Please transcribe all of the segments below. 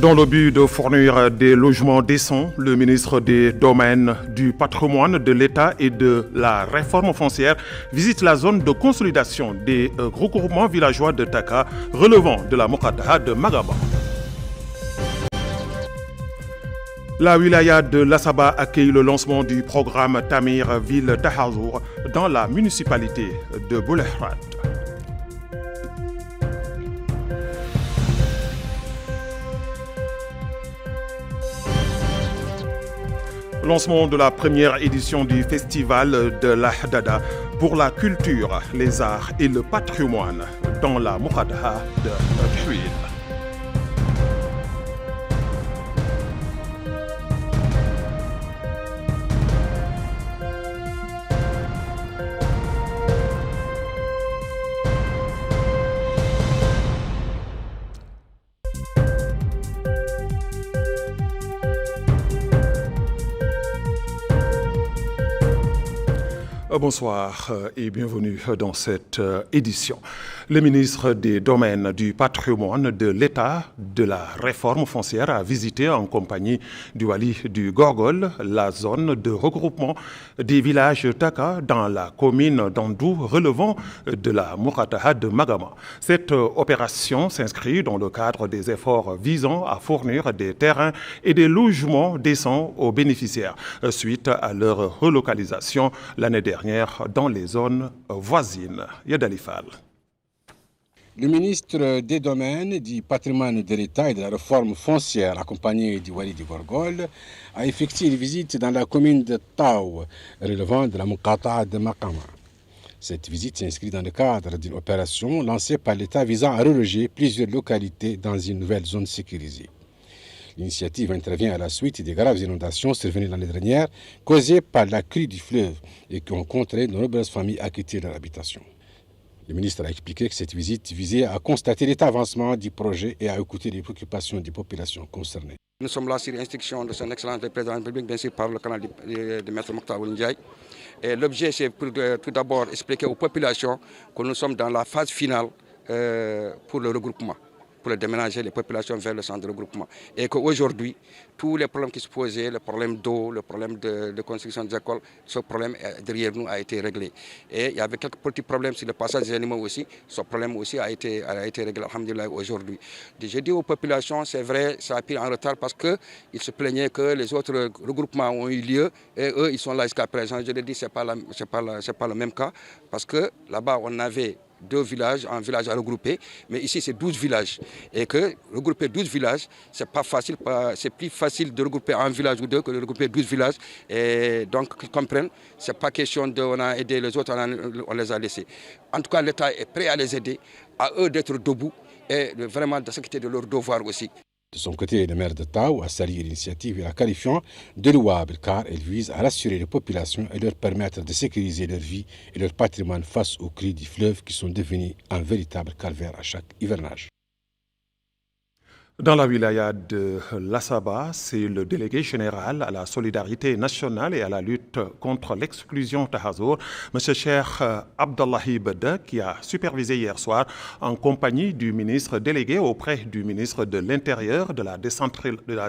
Dans le but de fournir des logements décents, le ministre des Domaines, du Patrimoine, de l'État et de la Réforme foncière visite la zone de consolidation des regroupements villageois de Taka relevant de la Mokataha de Magama. La wilaya de Lassaba accueille le lancement du programme Tamir Ville Tahazour dans la municipalité de Boulehrat. Lancement de la première édition du festival de l'Ahdada pour la culture, les arts et le patrimoine dans la Mokataha de Tuile. Bonsoir et bienvenue dans cette édition. Le ministre des Domaines, du Patrimoine, de l'État, de la Réforme foncière a visité en compagnie du Wali du Gorgol la zone de regroupement des villages Taka dans la commune d'Andou relevant de la Mokataha de Magama. Cette opération s'inscrit dans le cadre des efforts visant à fournir des terrains et des logements décents aux bénéficiaires suite à leur relocalisation l'année dernière dans les zones voisines. Yadalifal. Le ministre des Domaines, du Patrimoine de l'État et de la Réforme foncière, accompagné du Wali du Gorgol, a effectué une visite dans la commune de Taou, relevant de la Mokataha de Makama. Cette visite s'inscrit dans le cadre d'une opération lancée par l'État visant à reloger plusieurs localités dans une nouvelle zone sécurisée. L'initiative intervient à la suite des graves inondations survenues l'année dernière, causées par la crue du fleuve et qui ont contraint de nombreuses familles à quitter leur habitation. Le ministre a expliqué que cette visite visait à constater l'état d'avancement du projet et à écouter les préoccupations des populations concernées. Nous sommes là sur instruction de son Excellence le Président de la République, bien sûr par le canal de Maître Mokhtar Ould Ndiaye. L'objet, c'est pour tout d'abord expliquer aux populations que nous sommes dans la phase finale pour le regroupement, pour déménager les populations vers le centre de regroupement. Et qu'aujourd'hui, tous les problèmes qui se posaient, le problème d'eau, le problème de construction des écoles, ce problème derrière nous a été réglé. Et il y avait quelques petits problèmes sur le passage des animaux aussi. Ce problème aussi a été réglé, alhamdoulilah, aujourd'hui. J'ai dit aux populations, c'est vrai, ça a pris en retard parce qu'ils se plaignaient que les autres regroupements ont eu lieu et eux, ils sont là jusqu'à présent. Je l'ai dit, ce n'est pas le même cas parce que là-bas, on avait 2 villages, un village à regrouper, mais ici c'est 12 villages. Et que regrouper 12 villages, c'est pas facile, c'est plus facile de regrouper un village ou 2 que de regrouper 12 villages. Et donc, qu'ils comprennent, c'est pas question de on a aidé les autres, on les a laissés. En tout cas, l'État est prêt à les aider, à eux d'être debout et vraiment de s'occuper de leur devoir aussi. De son côté, le maire de Taou a salué l'initiative et la qualifiant de louable car elle vise à rassurer les populations et leur permettre de sécuriser leur vie et leur patrimoine face aux crues du fleuve qui sont devenus un véritable calvaire à chaque hivernage. Dans la wilaya de Lassaba, c'est le délégué général à la solidarité nationale et à la lutte contre l'exclusion Tahazour, M. Cheikh Abdallahi Beda, qui a supervisé hier soir en compagnie du ministre délégué auprès du ministre de l'Intérieur, de la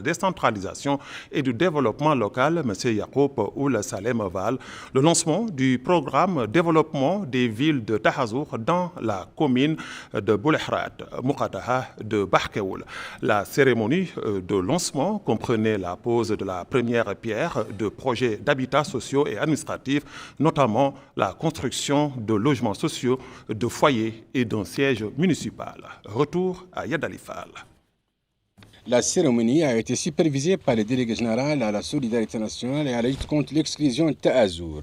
décentralisation et du développement local, M. Yacoub Oul Salem Val, le lancement du programme développement des villes de Tahazour dans la commune de Boulehrat, Mokataha de Barkeoul. La cérémonie de lancement comprenait la pose de la première pierre de projets d'habitat sociaux et administratifs, notamment la construction de logements sociaux, de foyers et d'un siège municipal. Retour à Yadalifal. La cérémonie a été supervisée par le délégué général à la solidarité nationale et à la lutte contre l'exclusion Tahazour,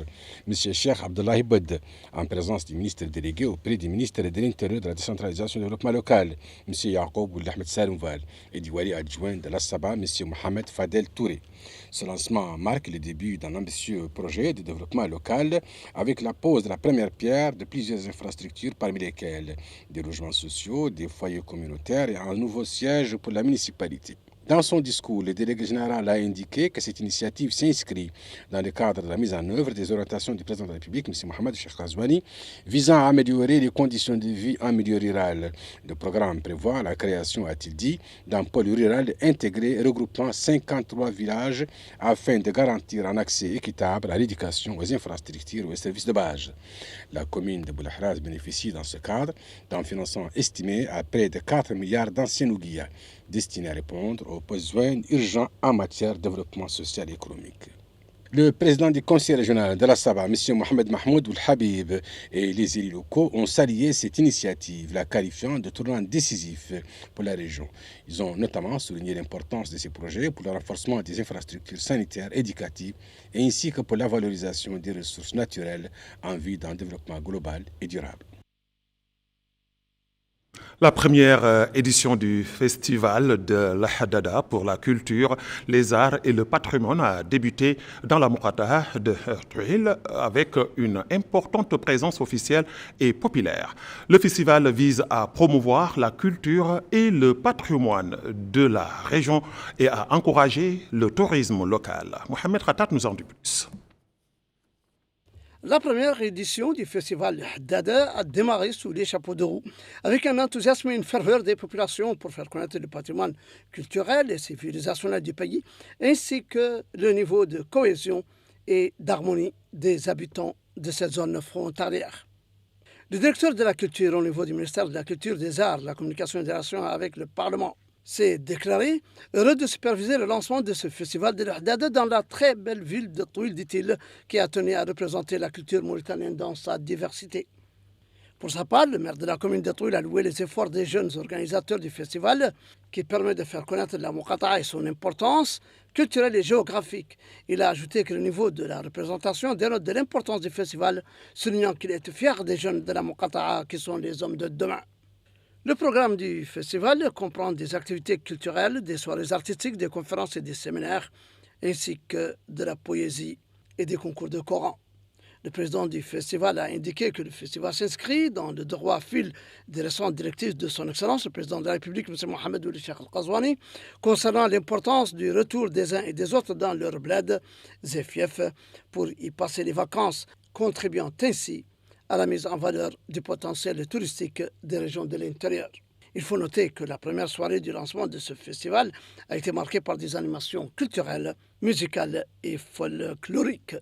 M. Cheikh Abdallahi Bed, en présence du ministre délégué auprès du ministre de l'Intérieur, de la décentralisation et du développement local, M. Yacoub Ould Salem Val, et du Wali adjoint de Lassaba, M. Mohamed Fadel Touré. Ce lancement marque le début d'un ambitieux projet de développement local avec la pose de la première pierre de plusieurs infrastructures parmi lesquelles des logements sociaux, des foyers communautaires et un nouveau siège pour la municipalité. Dans son discours, le délégué général a indiqué que cette initiative s'inscrit dans le cadre de la mise en œuvre des orientations du président de la République, M. Mohamed Cheikh Ghazouani, visant à améliorer les conditions de vie en milieu rural. Le programme prévoit la création, a-t-il dit, d'un pôle rural intégré regroupant 53 villages afin de garantir un accès équitable à l'éducation, aux infrastructures et aux services de base. La commune de Boulahras bénéficie dans ce cadre d'un financement estimé à près de 4 milliards d'anciens ouguiyas, destinés à répondre aux besoins urgents en matière de développement social et économique. Le président du conseil régional de la Saba, M. Mohamed Mahmoud Oul-Habib, et les élus locaux ont salué cette initiative, la qualifiant de tournant décisif pour la région. Ils ont notamment souligné l'importance de ces projets pour le renforcement des infrastructures sanitaires, éducatives, ainsi que pour la valorisation des ressources naturelles en vue d'un développement global et durable. La première édition du festival de l'Haddada pour la culture, les arts et le patrimoine a débuté dans la Moukata de Tuil avec une importante présence officielle et populaire. Le festival vise à promouvoir la culture et le patrimoine de la région et à encourager le tourisme local. Mohamed Khatat nous en dit plus. La première édition du festival Haddada a démarré sous les chapeaux de roue, avec un enthousiasme et une ferveur des populations pour faire connaître le patrimoine culturel et civilisationnel du pays, ainsi que le niveau de cohésion et d'harmonie des habitants de cette zone frontalière. Le directeur de la culture au niveau du ministère de la Culture, des Arts, de la Communication et des Relations avec le Parlement s'est déclaré heureux de superviser le lancement de ce festival de l'Haddada dans la très belle ville de Tuil, dit-il, qui a tenu à représenter la culture mauritanienne dans sa diversité. Pour sa part, le maire de la commune de Tuil a loué les efforts des jeunes organisateurs du festival qui permet de faire connaître la Moukata et son importance culturelle et géographique. Il a ajouté que le niveau de la représentation dénote de l'importance du festival, soulignant qu'il est fier des jeunes de la Moukata qui sont les hommes de demain. Le programme du festival comprend des activités culturelles, des soirées artistiques, des conférences et des séminaires, ainsi que de la poésie et des concours de Coran. Le président du festival a indiqué que le festival s'inscrit dans le droit fil des récentes directives de son Excellence, le président de la République, M. Mohamed Ould Cheikh Ghazouani, concernant l'importance du retour des uns et des autres dans leur bled, Zefief, pour y passer les vacances, contribuant ainsi à la mise en valeur du potentiel touristique des régions de l'intérieur. Il faut noter que la première soirée du lancement de ce festival a été marquée par des animations culturelles, musicales et folkloriques.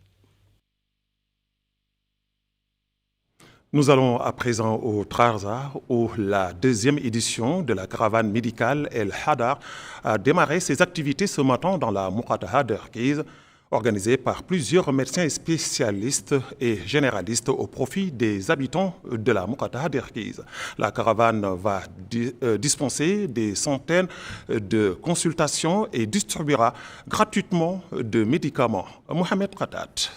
Nous allons à présent au Trarza, où la deuxième édition de la caravane médicale El Hadar a démarré ses activités ce matin dans la Moukata d'Erkiz, organisée par plusieurs médecins et spécialistes et généralistes au profit des habitants de la Moukata d'Erkiz. La caravane va dispenser des centaines de consultations et distribuera gratuitement de médicaments. Mohamed Khatat.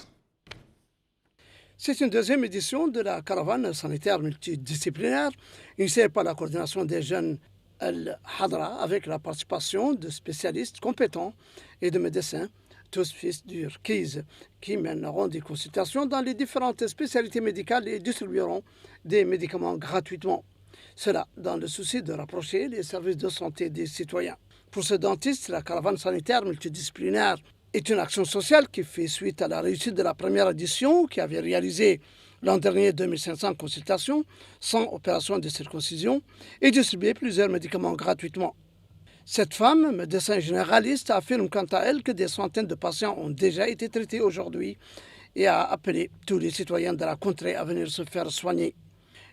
C'est une deuxième édition de la caravane sanitaire multidisciplinaire initiée par la coordination des jeunes Al-Hadra avec la participation de spécialistes compétents et de médecins, tous fils d'Urkiz, qui mèneront des consultations dans les différentes spécialités médicales et distribueront des médicaments gratuitement. Cela dans le souci de rapprocher les services de santé des citoyens. Pour ce dentiste, la caravane sanitaire multidisciplinaire est une action sociale qui fait suite à la réussite de la première édition qui avait réalisé l'an dernier 2500 consultations, 100 opérations de circoncision et distribué plusieurs médicaments gratuitement. Cette femme, médecin généraliste, affirme quant à elle que des centaines de patients ont déjà été traités aujourd'hui et a appelé tous les citoyens de la contrée à venir se faire soigner.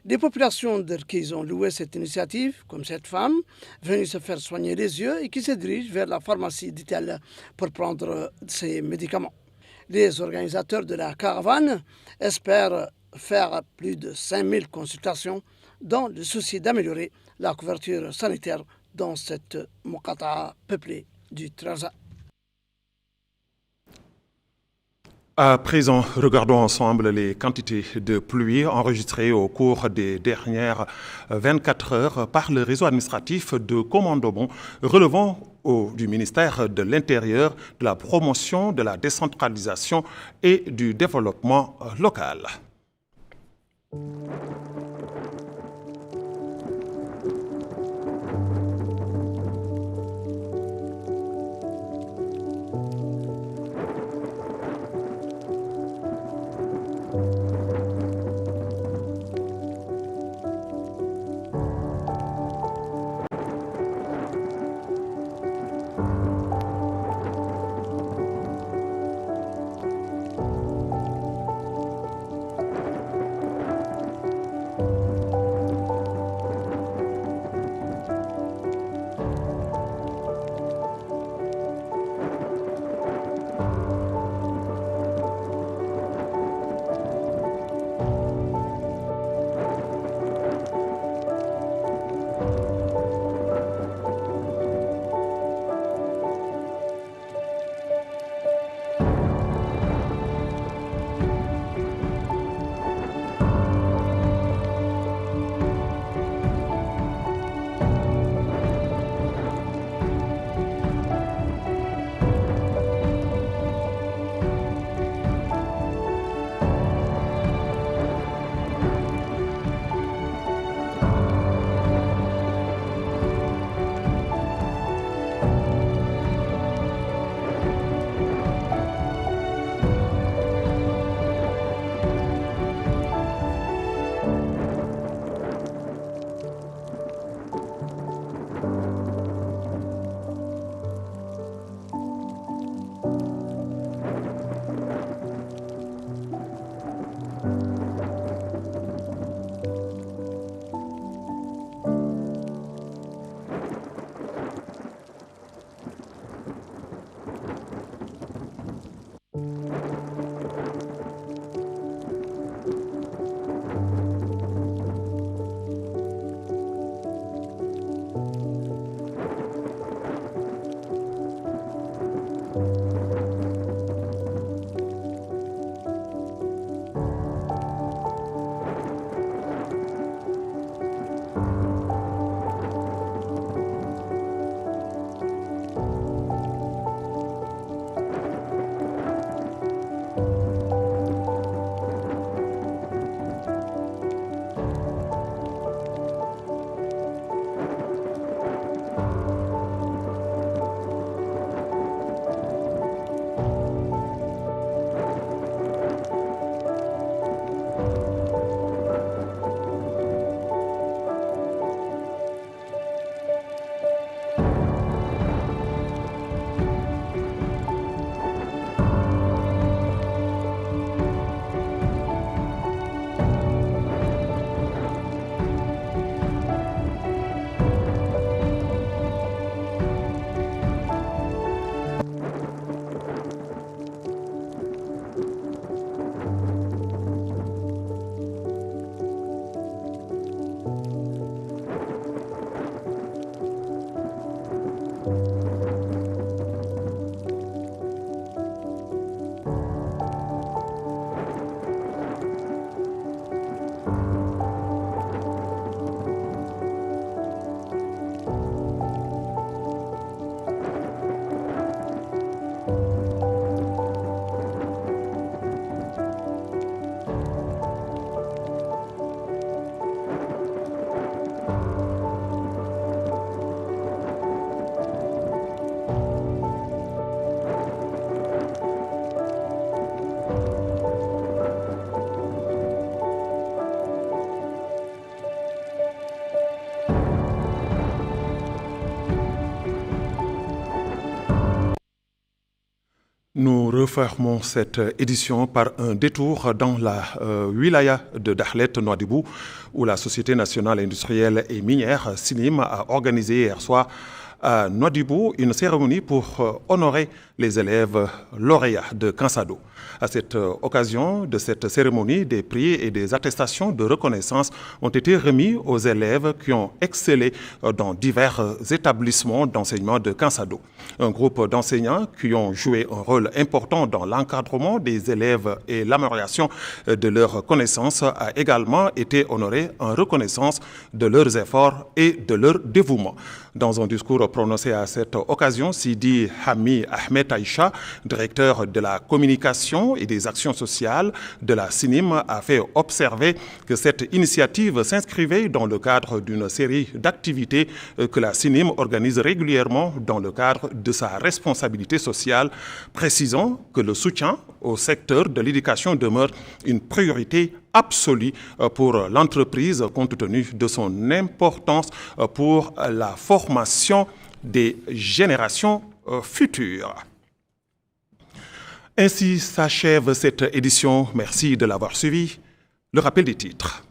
Les populations d'Erkiz ont loué cette initiative, comme cette femme, venue se faire soigner les yeux et qui se dirige vers la pharmacie, dit-elle, pour prendre ses médicaments. Les organisateurs de la caravane espèrent faire plus de 5000 consultations dans le souci d'améliorer la couverture sanitaire dans cette Moukata peuplée du Trarza. À présent, regardons ensemble les quantités de pluie enregistrées au cours des dernières 24 heures par le réseau administratif de commandement relevant du ministère de l'Intérieur, de la promotion, de la décentralisation et du développement local. Nous refermons cette édition par un détour dans la wilaya de Dakhlet, Nouadhibou, où la Société nationale industrielle et minière, SINIM, a organisé hier soir à Nouadhibou une cérémonie pour honorer les élèves lauréats de Kansado. À cette occasion de cette cérémonie, des prix et des attestations de reconnaissance ont été remis aux élèves qui ont excellé dans divers établissements d'enseignement de Kansado. Un groupe d'enseignants qui ont joué un rôle important dans l'encadrement des élèves et l'amélioration de leurs connaissances a également été honoré en reconnaissance de leurs efforts et de leur dévouement. Dans un discours prononcé à cette occasion, Sidi Hami Ahmed Aïcha, directeur de la communication et des actions sociales de la SINIM, a fait observer que cette initiative s'inscrivait dans le cadre d'une série d'activités que la SINIM organise régulièrement dans le cadre de sa responsabilité sociale, précisant que le soutien au secteur de l'éducation demeure une priorité absolue pour l'entreprise compte tenu de son importance pour la formation des générations futures. Ainsi s'achève cette édition. Merci de l'avoir suivi. Le rappel des titres.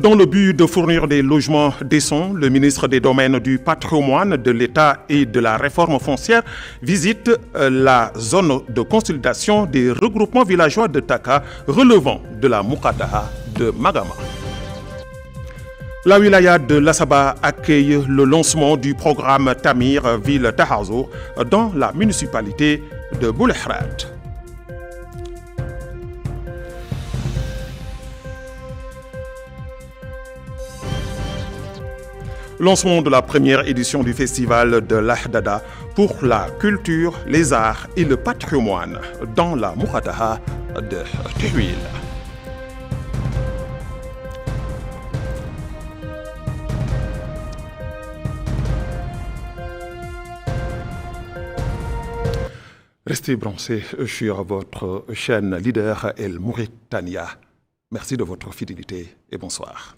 Dans le but de fournir des logements décents, le ministre des Domaines, du Patrimoine, de l'État et de la Réforme foncière visite la zone de consolidation des regroupements villageois de Taka relevant de la Moukataha de Magama. La wilaya de Lassaba accueille le lancement du programme Tamir Ville Tahazour dans la municipalité de Boulehrat. Lancement de la première édition du festival de l'Ahdada pour la culture, les arts et le patrimoine dans la Moukataha de Tehuil. Restez branchés sur votre chaîne leader El Mauritania. Merci de votre fidélité et bonsoir.